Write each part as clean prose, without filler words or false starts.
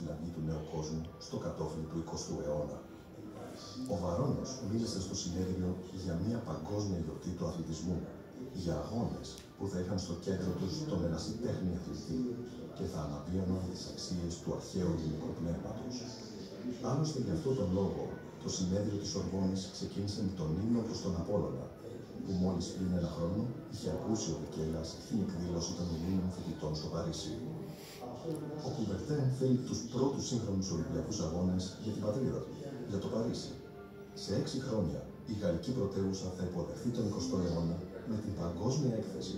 στην αυγή του νέου κόσμου στο κατόφλι του 20ου αιώνα. Ο Βαρώνος μίλησε στο συνέδριο για μια παγκόσμια γιορτή του αθλητισμού, για αγώνες που θα είχαν στο κέντρο τους τον ερασιτέχνη αθλητή και θα αναβίωναν τις αξίες του αρχαίου ελληνικού πνεύματος. Άλλωστε γι' αυτόν τον λόγο, το συνέδριο της Σορβόνης ξεκίνησε με τον ύμνο προς τον Απόλλωνα, που μόλις πριν ένα χρόνο είχε ακούσει ο Βικέλας την εκδήλωση των Ελλήνων φοιτητών στο Παρίσι. Ο Κουμπερτέν θέλει τους πρώτους σύγχρονους Ολυμπιακούς αγώνες για την πατρίδα του, για το Παρίσι. Σε 6 χρόνια, η γαλλική πρωτεύουσα θα υποδεχθεί τον 20ο αιώνα με την παγκόσμια έκθεση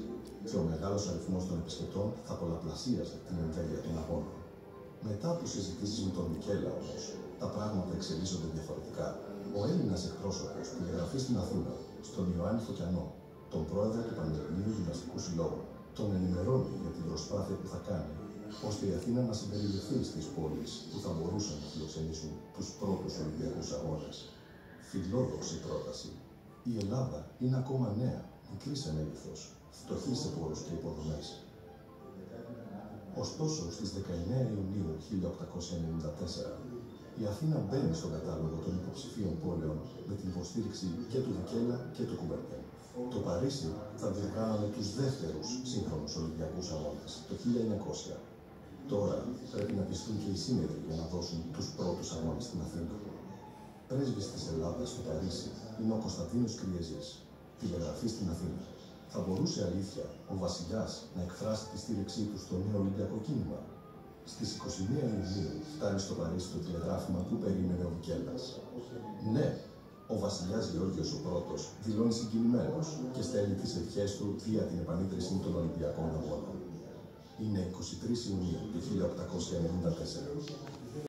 και ο μεγάλος αριθμός των επισκεπτών θα πολλαπλασίαζε την εμβέλεια των αγώνων. Μετά από συζητήσεις με τον Μικέλα όμως, τα πράγματα εξελίσσονται διαφορετικά. Ο Έλληνας εκπρόσωπος τηλεγραφεί στην Αθήνα, στον Ιωάννη Φωκιανό, τον πρόεδρο του Πανελληνίου Γυμναστικού Συλλόγου, τον ενημερώνει για την προσπάθεια που θα κάνει, ώστε η Αθήνα να συμπεριληφθεί στις πόλεις που θα μπορούσαν να φιλοξενήσουν τους πρώτους Ολυμπιακούς αγώνες. Φιλόδοξη πρόταση. Η Ελλάδα είναι ακόμα νέα, μικρή σε μέγεθος, φτωχή σε πόρους και υποδομές. Ωστόσο, στις 19 Ιουνίου 1894, η Αθήνα μπαίνει στον κατάλογο των υποψηφίων πόλεων με την υποστήριξη και του Βικέλα και του Κουμπερτέν. Το Παρίσι θα διοργάνωνε τους δεύτερους σύγχρονους Ολυμπιακούς αγώνες το 1900. Τώρα πρέπει να πιστούν και οι σύνεδροι για να δώσουν τους πρώτους αγώνες στην Αθήνα. Πρέσβης της Ελλάδας στο Παρίσι είναι ο Κωνσταντίνος Κριεζής. Τηλεγραφή στην Αθήνα. Θα μπορούσε αλήθεια ο βασιλιάς να εκφράσει τη στήριξή του στο νέο Ολυμπιακό κίνημα? Στις 21 Ιουνίου φτάνει στο Παρίσι το τηλεγράφημα που περίμενε ο Βικέλας. Ναι, ο βασιλιάς Γεώργιος ο Πρώτος δηλώνει συγκινημένος και στέλνει τις ευχές του για την επανίδρυση των Ολυμπιακών Αγώνων. Είναι 23 Ιουνίου του 1894.